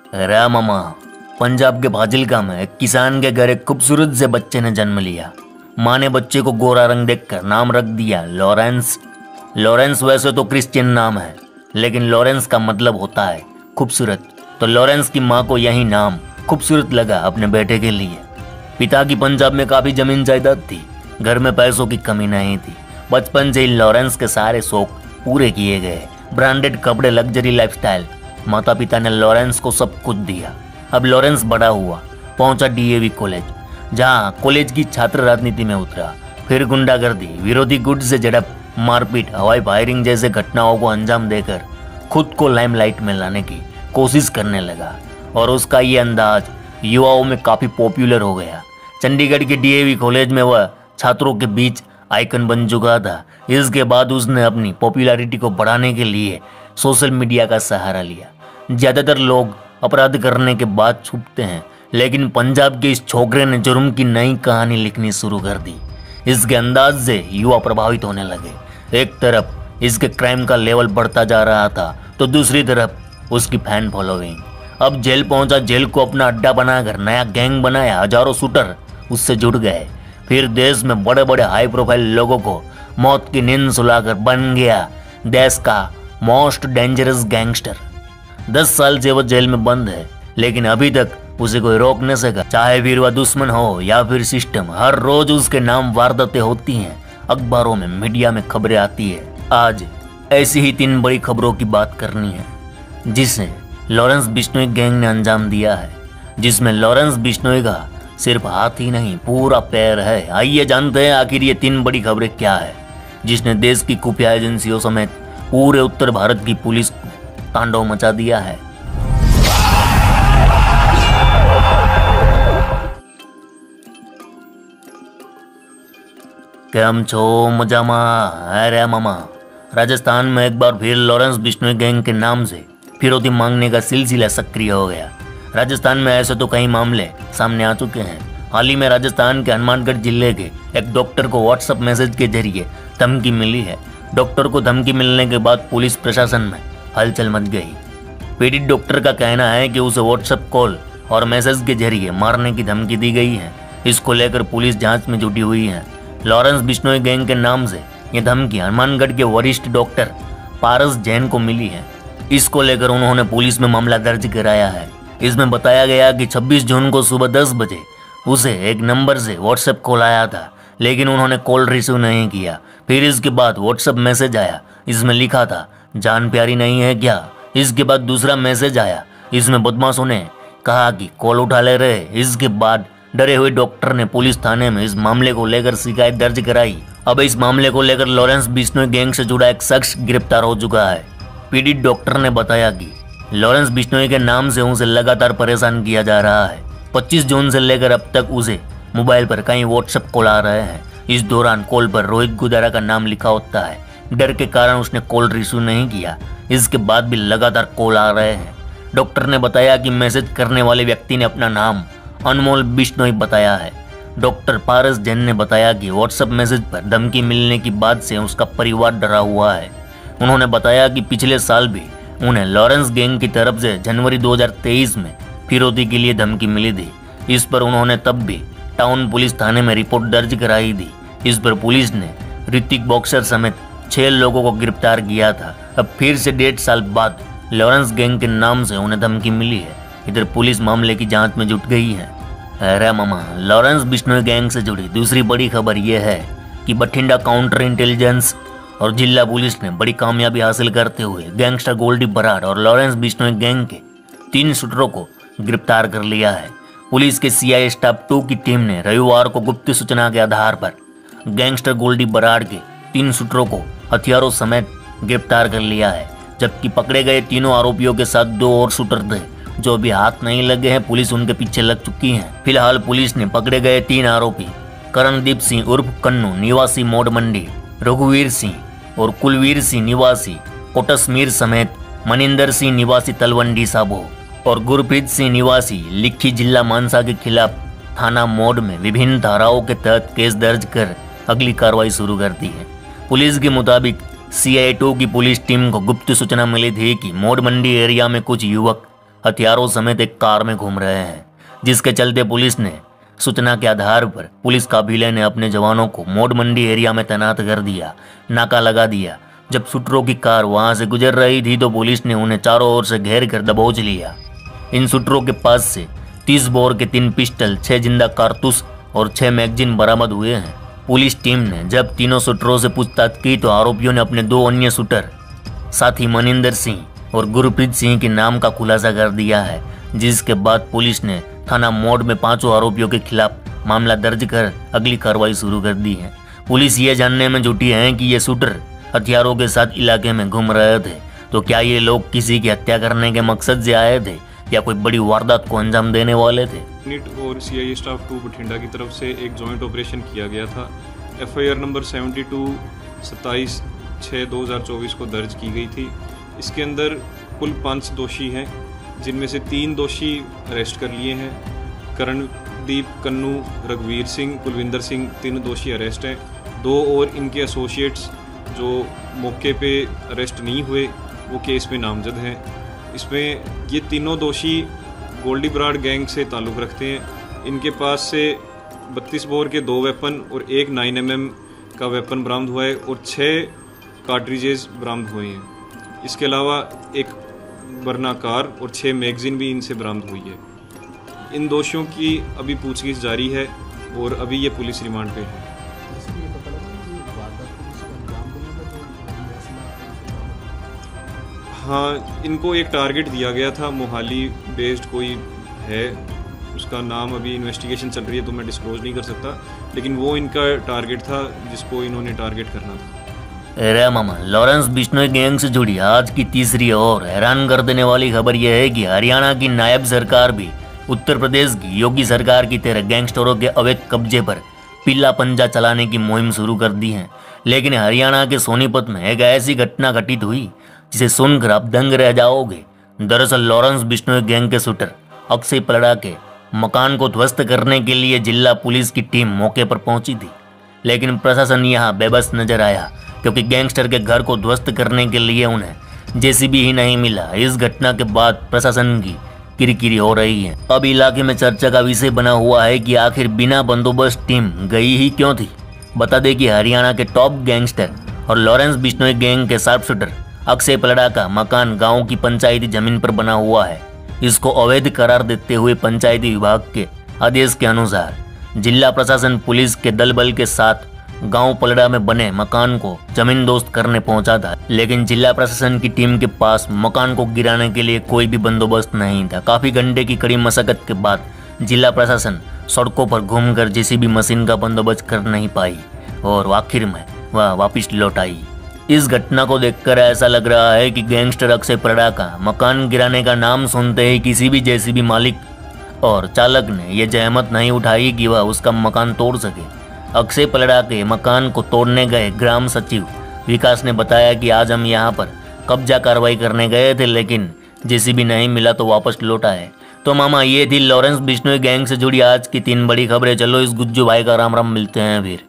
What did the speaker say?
राम मामा, पंजाब के फाजिल्का में एक किसान के घर एक खूबसूरत से बच्चे ने जन्म लिया। माँ ने बच्चे को गोरा रंग देखकर नाम रख दिया लॉरेंस। लॉरेंस वैसे तो क्रिश्चियन नाम है, लेकिन लॉरेंस का मतलब होता है खूबसूरत, तो लॉरेंस की माँ को यही नाम खूबसूरत लगा अपने बेटे के लिए। पिता की पंजाब में काफ़ी जमीन जायदाद थी, घर में पैसों की कमी नहीं थी। बचपन से ही लॉरेंस के सारे शौक पूरे किए गए, ब्रांडेड कपड़े, लग्जरी लाइफस्टाइल। माता पिता ने लॉरेंस को सब कुछ दिया। अब लॉरेंस बड़ा हुआ, पहुंचा डीएवी कॉलेज, जहां कॉलेज की छात्र राजनीति में उतरा। फिर गुंडागर्दी, विरोधी गुट से झड़प, मारपीट, हवाई फायरिंग जैसे घटनाओं को अंजाम देकर खुद को लाइमलाइट में लाने की कोशिश करने लगा, और उसका ये अंदाज युवाओं में काफ़ी पॉपुलर हो गया। चंडीगढ़ के डीएवी कॉलेज में वह छात्रों के बीच आइकन बन चुका था। इसके बाद उसने अपनी पॉपुलैरिटी को बढ़ाने के लिए सोशल मीडिया का सहारा लिया। ज़्यादातर लोग अपराध करने के बाद छुपते हैं, लेकिन पंजाब के इस छोकरे ने जुर्म की नई कहानी लिखनी शुरू कर दी। इसके अंदाज से युवा प्रभावित होने लगे। एक तरफ इसके क्राइम का लेवल बढ़ता जा रहा था, तो दूसरी तरफ उसकी फैन फॉलोइंग। अब जेल पहुंचा, जेल को अपना अड्डा बनाकर नया गैंग बनाया। हजारों शूटर उससे जुड़ गए। फिर देश में बड़े बड़े हाई प्रोफाइल लोगों को मौत की नींद सुलाकर बन गया देश का मोस्ट डेंजरस गैंगस्टर। 10 साल से वो जेल में बंद है, लेकिन अभी तक उसे कोई रोक नहीं सका। चाहे फिर वह दुश्मन हो या फिर सिस्टम, हर रोज उसके नाम वारदातें होती हैं, अखबारों में, मीडिया में खबरें आती है। आज ऐसी ही 3 बड़ी खबरों की बात करनी है, जिसे लॉरेंस बिश्नोई गैंग ने अंजाम दिया है, जिसमें लॉरेंस बिश्नोई का सिर्फ हाथ ही नहीं पूरा पैर है। आइए जानते हैं आखिर ये 3 बड़ी खबरें क्या है, जिसने देश की खुफिया एजेंसियों समेत पूरे उत्तर भारत की पुलिस को तांडव मचा दिया है। केम छो मजामा? अरे मामा, राजस्थान में एक बार फिर लॉरेंस बिश्नोई गैंग के नाम से फिरौती मांगने का सिलसिला सक्रिय हो गया। राजस्थान में ऐसे तो कई मामले सामने आ चुके हैं। हाल ही में राजस्थान के हनुमानगढ़ जिले के एक डॉक्टर को व्हाट्सएप मैसेज के जरिए धमकी मिली है। डॉक्टर को धमकी मिलने के बाद पुलिस प्रशासन में हलचल मच गई। पीड़ित डॉक्टर का कहना है कि उसे व्हाट्सएप कॉल और मैसेज के जरिए मारने की धमकी दी गई है। इसको लेकर पुलिस जांच में जुटी हुई है। लॉरेंस बिश्नोई गैंग के नाम से ये धमकी हनुमानगढ़ के वरिष्ठ डॉक्टर पारस जैन को मिली है। इसको लेकर उन्होंने पुलिस में मामला दर्ज कराया है। इसमें बताया गया कि 26 जून को सुबह 10 बजे उसे एक नंबर से व्हाट्सएप कॉल आया था, लेकिन उन्होंने कॉल रिसीव नहीं किया। फिर इसके बाद व्हाट्सएप मैसेज आया, इसमें लिखा था जान प्यारी नहीं है क्या। इसके बाद दूसरा मैसेज आया, इसमें बदमाशों ने कहा कि कॉल उठा ले रहे। इसके बाद डरे हुए डॉक्टर ने पुलिस थाने में इस मामले को लेकर शिकायत दर्ज कराई। अब इस मामले को लेकर लॉरेंस बिश्नोई गैंग से जुड़ा एक शख्स गिरफ्तार हो चुका है। पीड़ित डॉक्टर ने बताया कि लॉरेंस बिश्नोई के नाम से उसे लगातार परेशान किया जा रहा है। 25 जून से लेकर अब तक उसे मोबाइल पर कई व्हाट्सएप कॉल आ रहे हैं। इस दौरान कॉल पर रोहित गुदारा का नाम लिखा होता है। डर के कारण उसने कॉल रिसीव नहीं किया। इसके बाद भी लगातार कॉल आ रहे हैं। डॉक्टर ने बताया कि मैसेज करने वाले व्यक्ति ने अपना नाम अनमोल बिश्नोई बताया है। डॉक्टर पारस जैन ने बताया कि व्हाट्सएप मैसेज पर धमकी मिलने की बात से उसका परिवार डरा हुआ है। उन्होंने बताया कि पिछले साल भी उन्हें लॉरेंस गैंग की तरफ से जनवरी 2023 में फिरौती के लिए धमकी मिली थी। इस पर उन्होंने तब भी टाउन पुलिस थाने में रिपोर्ट दर्ज कराई थी। इस पर पुलिस ने ऋतिक बॉक्सर समेत 6 लोगों को गिरफ्तार किया था। अब फिर से 1.5 साल बाद लॉरेंस गैंग के नाम से उन्हें धमकी मिली है। इधर पुलिस मामले की जांच में जुट गई है। अरे मामा, लॉरेंस बिश्नोई गैंग से जुड़ी दूसरी बड़ी खबर यह है कि बठिंडा काउंटर इंटेलिजेंस और जिला पुलिस ने बड़ी कामयाबी हासिल करते हुए गैंगस्टर गोल्डी बराड़ और लॉरेंस बिश्नोई गैंग के 3 शूटरों को गिरफ्तार कर लिया है। पुलिस के सीआई स्टाफ 2 की टीम ने रविवार को गुप्त सूचना के आधार पर गैंगस्टर गोल्डी बराड़ के 3 शूटरों को हथियारों समेत गिरफ्तार कर लिया है, जबकि पकड़े गए तीनों आरोपियों के साथ 2 और शूटर थे जो अभी हाथ नहीं लगे हैं। पुलिस उनके पीछे लग चुकी है। फिलहाल पुलिस ने पकड़े गए 3 आरोपी करणदीप सिंह उर्फ कन्नू निवासी मोड़ मंडी, रघुवीर सिंह और कुलवीर सिंह निवासी कोटसमीर समेत मनिंदर सिंह निवासी तलवंडी साबो और गुरप्रीत सिंह निवासी लिखी जिला मानसा के खिलाफ थाना मोड़ में विभिन्न धाराओं के तहत केस दर्ज कर अगली कार्रवाई शुरू कर दी है। पुलिस के मुताबिक CI2 की पुलिस टीम को गुप्त सूचना मिली थी कि मोड़ मंडी एरिया में कुछ युवक हथियारों समेत एक कार में घूम रहे हैं, जिसके चलते पुलिस ने सूचना के आधार पर पुलिस काफिले ने अपने जवानों को मोड़ मंडी एरिया में तैनात कर दिया, नाका लगा दिया। जब शूटरों की कार वहां से गुजर रही थी तो पुलिस ने उन्हें चारों ओर से घेर कर दबोच लिया। इन शूटरों के पास से 30 बोर के 3 पिस्टल, 6 जिंदा कारतूस और 6 मैगजीन बरामद हुए हैं। पुलिस टीम ने जब तीनों शूटरों से पूछताछ की तो आरोपियों ने अपने 2 अन्य शूटर साथी मनिंदर सिंह और गुरप्रीत सिंह के नाम का खुलासा कर दिया है, जिसके बाद पुलिस ने थाना मोड़ में 5 आरोपियों के खिलाफ मामला दर्ज कर अगली कार्रवाई शुरू कर दी है। पुलिस ये जानने में जुटी है कि ये शूटर हथियारों के साथ इलाके में घूम रहे थे, तो क्या ये लोग किसी की हत्या करने के मकसद से आए थे या कोई बड़ी वारदात को अंजाम देने वाले थे। यूनिट और सीआईए स्टाफ 2 बठिंडा की तरफ से एक जॉइंट ऑपरेशन किया गया था। एफआईआर नंबर 72 27/6/2024 को दर्ज की गई थी। इसके अंदर कुल 5 दोषी हैं, जिनमें से 3 दोषी अरेस्ट कर लिए हैं। करणदीप, कन्नू, रघुवीर सिंह, कुलविंदर सिंह, 3 दोषी अरेस्ट हैं। 2 और इनके एसोसिएट्स जो मौके पे अरेस्ट नहीं हुए वो केस में नामजद हैं। इसमें ये तीनों दोषी गोल्डी ब्राड गैंग से ताल्लुक़ रखते हैं। इनके पास से 32 बोर के 2 वेपन और एक 9mm का वेपन बरामद हुआ है और 6 कार्ट्रिजेज बरामद हुए हैं। इसके अलावा एक वरना कार और 6 मैगजीन भी इनसे बरामद हुई है। इन दोषियों की अभी पूछगिछ जारी है और अभी ये पुलिस रिमांड पे है। हाँ, इनको एक टारगेट दिया गया था, मोहाली बेस्ड कोई है, उसका नाम अभी इन्वेस्टिगेशन चल रही है तो मैं डिस्क्लोज नहीं कर सकता, लेकिन वो इनका टारगेट था जिसको इन्होंने टारगेट करना था। अरे मामा, लॉरेंस बिश्नोई गैंग से जुड़ी आज की तीसरी और हैरान कर देने वाली खबर यह है कि हरियाणा की नायब सरकार भी उत्तर प्रदेश की योगी सरकार की तरह गैंगस्टरों के अवैध कब्जे पर पीला पंजा चलाने की मुहिम शुरू कर दी है। लेकिन हरियाणा के सोनीपत में एक ऐसी घटना घटित हुई जिसे सुनकर आप दंग रह जाओगे। दरअसल लॉरेंस बिश्नोई गैंग के शूटर अक्षय पलड़ा के मकान को ध्वस्त करने के लिए जिला पुलिस की टीम मौके पर पहुंची थी, लेकिन प्रशासन यहां बेबस नजर आया क्योंकि गैंगस्टर के घर को ध्वस्त करने के लिए उन्हें जेसीबी ही नहीं मिला। इस घटना के बाद प्रशासन की किरकिरी हो रही है। अब इलाके में चर्चा का विषय बना हुआ है कि आखिर बिना बंदोबस्त टीम गई ही क्यों थी। बता दें कि हरियाणा के टॉप गैंगस्टर और लॉरेंस बिश्नोई गैंग के शार्प शूटर अक्षय पलड़ा का मकान गांव की पंचायती जमीन पर बना हुआ है। इसको अवैध करार देते हुए पंचायती विभाग के आदेश के अनुसार जिला प्रशासन पुलिस के दल बल के साथ गांव पलड़ा में बने मकान को जमींदोस्त करने पहुंचा था, लेकिन जिला प्रशासन की टीम के पास मकान को गिराने के लिए कोई भी बंदोबस्त नहीं था। काफी घंटे की कड़ी मशक्कत के बाद जिला प्रशासन सड़कों पर घूमकर जेसीबी मशीन का बंदोबस्त कर नहीं पाई और आखिर में वह वापिस लौट आई। इस घटना को देखकर ऐसा लग रहा है कि गैंगस्टर अक्षय पलड़ा का मकान गिराने का नाम सुनते ही किसी भी जेसीबी मालिक और चालक ने यह जहमत नहीं उठाई कि वह उसका मकान तोड़ सके। अक्षय पलड़ा के मकान को तोड़ने गए ग्राम सचिव विकास ने बताया कि आज हम यहाँ पर कब्जा कार्रवाई करने गए थे, लेकिन जेसीबी नहीं मिला तो वापस लौट आए। तो मामा, ये थी लॉरेंस बिश्नोई गैंग से जुड़ी आज की 3 बड़ी खबरें। चलो इस गुज्जू भाई का राम राम, मिलते हैं फिर।